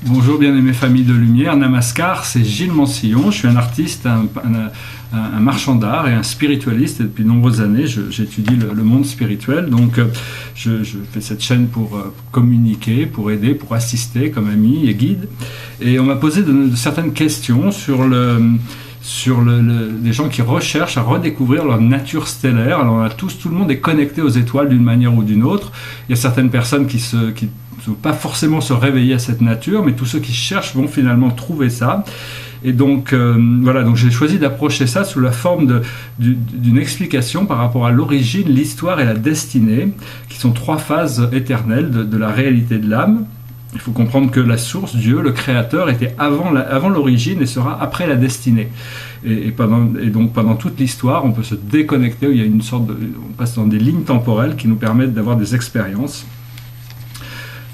Bonjour bien-aimés familles de lumière, Namaskar, c'est Gilles Mansillon, je suis un artiste, un marchand d'art et un spiritualiste et depuis de nombreuses années j'étudie le monde spirituel, donc je fais cette chaîne pour communiquer, pour aider, pour assister comme ami et guide, et on m'a posé de certaines questions sur les gens qui recherchent à redécouvrir leur nature stellaire. Alors tout le monde est connecté aux étoiles d'une manière ou d'une autre. Il y a certaines personnes qui ne vont pas forcément se réveiller à cette nature, mais tous ceux qui cherchent vont finalement trouver ça. Et donc voilà, donc j'ai choisi d'approcher ça sous la forme d'une explication par rapport à l'origine, l'histoire et la destinée, qui sont trois phases éternelles de la réalité de l'âme. Il faut comprendre que la source, Dieu, le Créateur, était avant l'origine et sera après la destinée. Et donc pendant toute l'histoire, on peut se déconnecter, il y a on passe dans des lignes temporelles qui nous permettent d'avoir des expériences.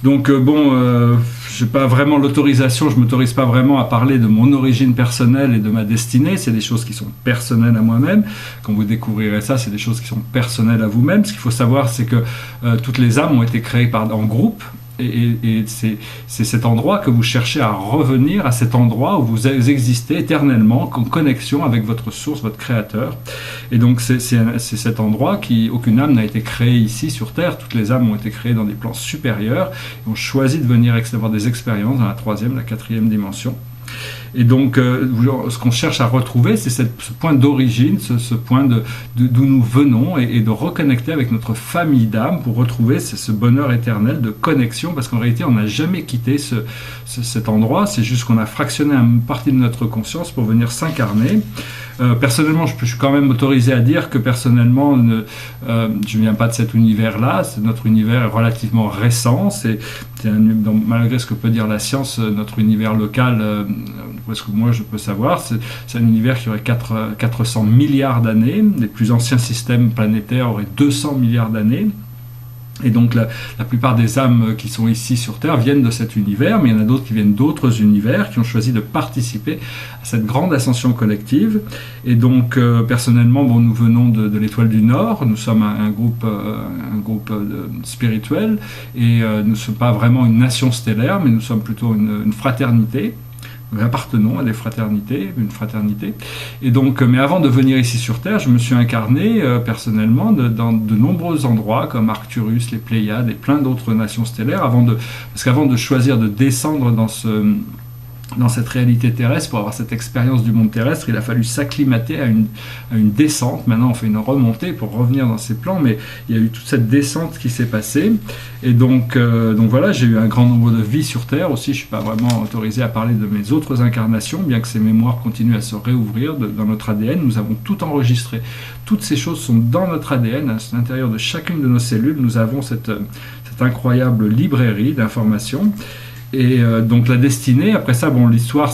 Donc je n'ai pas vraiment l'autorisation, je ne m'autorise pas vraiment à parler de mon origine personnelle et de ma destinée, c'est des choses qui sont personnelles à moi-même. Quand vous découvrirez ça, c'est des choses qui sont personnelles à vous-même. Ce qu'il faut savoir, c'est que toutes les âmes ont été créées en groupe. Et c'est cet endroit que vous cherchez à revenir, à cet endroit où vous existez éternellement, en connexion avec votre source, votre créateur. Et donc c'est cet endroit aucune âme n'a été créée ici sur Terre. Toutes les âmes ont été créées dans des plans supérieurs et ont choisi de venir avoir des expériences dans la troisième, la quatrième dimension. Et donc, ce qu'on cherche à retrouver, c'est ce point d'origine, ce point d'où nous venons, et de reconnecter avec notre famille d'âme pour retrouver ce bonheur éternel de connexion, parce qu'en réalité, on n'a jamais quitté cet endroit, c'est juste qu'on a fractionné une partie de notre conscience pour venir s'incarner. Personnellement, je suis quand même autorisé à dire que personnellement, je ne viens pas de cet univers-là. Notre univers est relativement récent. Malgré ce que peut dire la science, notre univers local, parce que moi je peux savoir, c'est un univers qui aurait 400 milliards d'années. Les plus anciens systèmes planétaires auraient 200 milliards d'années. Et donc la plupart des âmes qui sont ici sur Terre viennent de cet univers, mais il y en a d'autres qui viennent d'autres univers, qui ont choisi de participer à cette grande ascension collective. Et donc personnellement, nous venons de l'étoile du Nord, nous sommes un groupe spirituel, et nous ne sommes pas vraiment une nation stellaire, mais nous sommes plutôt une fraternité. Nous appartenons à une fraternité. Et donc, mais avant de venir ici sur Terre, je me suis incarné personnellement dans de nombreux endroits comme Arcturus, les Pléiades et plein d'autres nations stellaires, parce qu'avant de choisir de descendre dans cette réalité terrestre, pour avoir cette expérience du monde terrestre, il a fallu s'acclimater à une descente. Maintenant, on fait une remontée pour revenir dans ces plans, mais il y a eu toute cette descente qui s'est passée. Et donc voilà, j'ai eu un grand nombre de vies sur Terre aussi. Je ne suis pas vraiment autorisé à parler de mes autres incarnations, bien que ces mémoires continuent à se réouvrir dans notre ADN. Nous avons tout enregistré. Toutes ces choses sont dans notre ADN, à l'intérieur de chacune de nos cellules. Nous avons cette incroyable librairie d'informations. Et donc la destinée, après ça, l'histoire,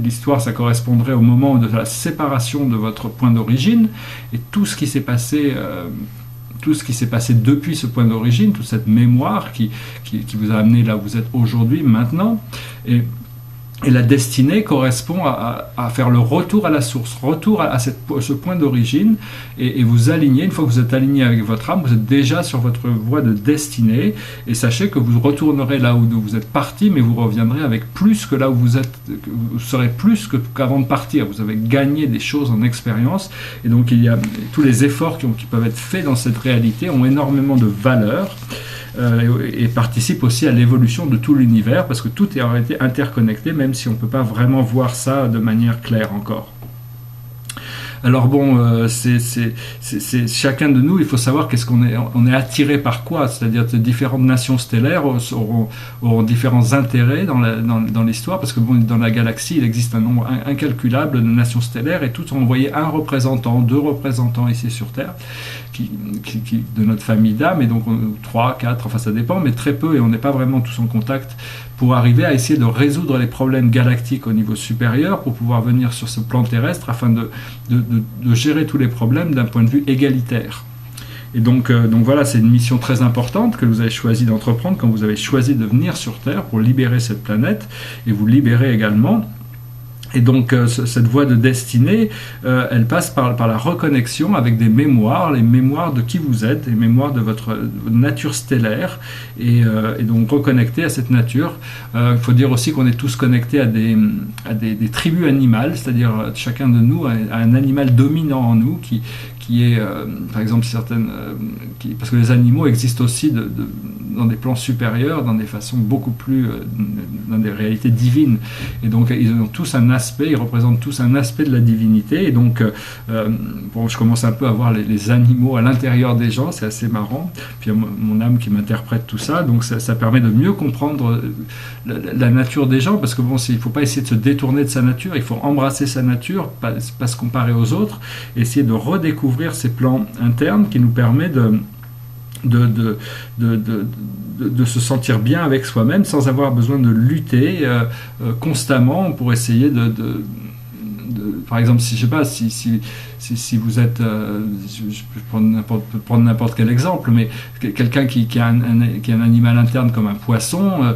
l'histoire, ça correspondrait au moment de la séparation de votre point d'origine, et tout ce qui s'est passé depuis ce point d'origine, toute cette mémoire qui vous a amené là où vous êtes aujourd'hui, maintenant. Et la destinée correspond à faire le retour à la source, retour à ce point d'origine, et vous aligner. Une fois que vous êtes aligné avec votre âme, vous êtes déjà sur votre voie de destinée, et sachez que vous retournerez là où vous êtes parti, mais vous reviendrez avec plus que là où vous êtes, vous serez plus qu'avant de partir. Vous avez gagné des choses en expérience, et donc il y a tous les efforts qui peuvent être faits dans cette réalité ont énormément de valeur. Et participe aussi à l'évolution de tout l'univers, parce que tout est en réalité interconnecté, même si on ne peut pas vraiment voir ça de manière claire encore. Alors c'est chacun de nous, il faut savoir on est attiré par quoi, c'est-à-dire que différentes nations stellaires auront différents intérêts dans l'histoire, parce que dans la galaxie, il existe un nombre incalculable de nations stellaires, et toutes ont envoyé un représentant, 2 représentants ici sur Terre, de notre famille d'âme, et donc 3, 4, enfin ça dépend, mais très peu, et on n'est pas vraiment tous en contact, pour arriver à essayer de résoudre les problèmes galactiques au niveau supérieur, pour pouvoir venir sur ce plan terrestre, afin de gérer tous les problèmes d'un point de vue égalitaire. Et donc voilà, c'est une mission très importante que vous avez choisi d'entreprendre quand vous avez choisi de venir sur Terre pour libérer cette planète, et vous libérer également Et donc cette voie de destinée, elle passe par la reconnexion avec des mémoires, les mémoires de qui vous êtes, les mémoires de votre nature stellaire, et donc reconnecter à cette nature. Il faut dire aussi qu'on est tous connectés à des tribus animales, c'est-à-dire chacun de nous a un animal dominant en nous qui est, par exemple, parce que les animaux existent aussi dans des plans supérieurs, dans des façons beaucoup plus, dans des réalités divines. Et donc, ils ont tous un aspect, ils représentent tous un aspect de la divinité. Et donc, bon, je commence un peu à voir les animaux à l'intérieur des gens, c'est assez marrant. Puis, il y a mon âme qui m'interprète tout ça. Donc, ça permet de mieux comprendre la nature des gens, parce que bon, il ne faut pas essayer de se détourner de sa nature, il faut embrasser sa nature, pas se comparer aux autres, et essayer de redécouvrir ces plans internes qui nous permettent de se sentir bien avec soi-même sans avoir besoin de lutter constamment pour essayer par exemple, si je sais pas, si vous êtes, je peux prendre n'importe quel exemple, mais quelqu'un qui a un animal interne comme un poisson,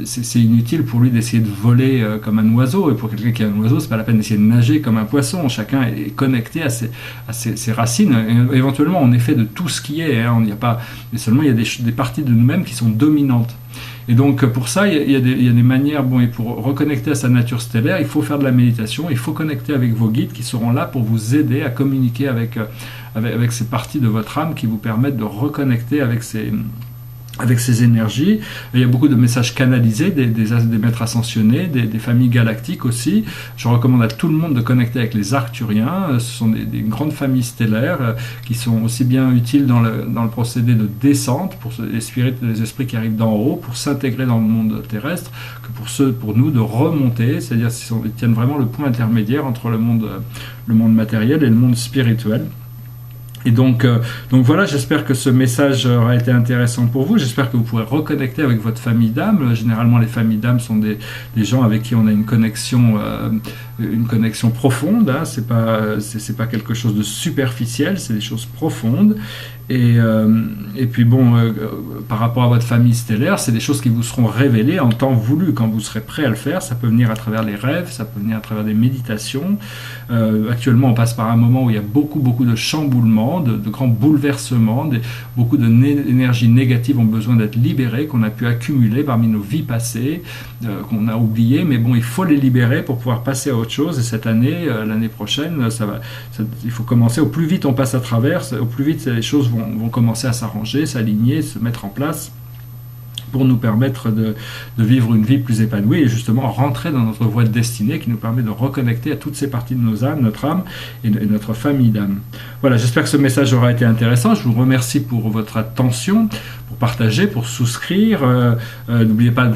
c'est inutile pour lui d'essayer de voler comme un oiseau, et pour quelqu'un qui a un oiseau, c'est pas la peine d'essayer de nager comme un poisson. Chacun est connecté à ses racines, et éventuellement on est fait de tout ce qui est, hein, il n'y a pas, mais seulement il y a des parties de nous-mêmes qui sont dominantes. Et donc pour ça, il y a des manières, bon, et pour reconnecter à sa nature stellaire, il faut faire de la méditation, il faut connecter avec vos guides qui seront là pour vous aider à communiquer avec ces parties de votre âme qui vous permettent de reconnecter avec ces énergies. Il y a beaucoup de messages canalisés, des maîtres ascensionnés, des familles galactiques aussi. Je recommande à tout le monde de connecter avec les Arcturiens. Ce sont des grandes familles stellaires qui sont aussi bien utiles dans le procédé de descente pour les esprits qui arrivent d'en haut, pour s'intégrer dans le monde terrestre, que pour nous de remonter, c'est-à-dire qu'ils tiennent vraiment le point intermédiaire entre le monde matériel et le monde spirituel. Et donc voilà, j'espère que ce message aura été intéressant pour vous. J'espère que vous pourrez reconnecter avec votre famille d'âme. Généralement, les familles d'âme sont des gens avec qui on a une connexion profonde. Hein. C'est pas quelque chose de superficiel, c'est des choses profondes. Et puis bon, par rapport à votre famille stellaire, c'est des choses qui vous seront révélées en temps voulu, quand vous serez prêt à le faire. Ça peut venir à travers les rêves, ça peut venir à travers des méditations. Actuellement, on passe par un moment où il y a beaucoup de chamboulements, de grands bouleversements, beaucoup d'énergies négatives ont besoin d'être libérées, qu'on a pu accumuler parmi nos vies passées, qu'on a oubliées, mais bon, il faut les libérer pour pouvoir passer à autre chose. Et cette année, l'année prochaine, il faut commencer. Au plus vite on passe à travers, au plus vite les choses vont commencer à s'arranger, s'aligner, se mettre en place pour nous permettre de vivre une vie plus épanouie et justement rentrer dans notre voie de destinée qui nous permet de reconnecter à toutes ces parties de nos âmes, notre âme et notre famille d'âme. Voilà, j'espère que ce message aura été intéressant. Je vous remercie pour votre attention, pour partager, pour souscrire. N'oubliez pas de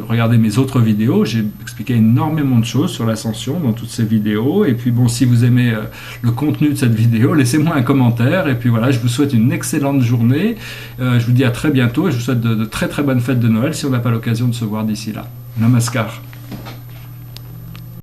regarder mes autres vidéos. J'ai expliqué énormément de choses sur l'ascension dans toutes ces vidéos. Et puis bon, si vous aimez le contenu de cette vidéo, laissez-moi un commentaire. Et puis voilà, je vous souhaite une excellente journée. Je vous dis à très bientôt et je vous souhaite de très très bonnes fêtes de Noël si on n'a pas l'occasion de se voir d'ici là. Namaskar.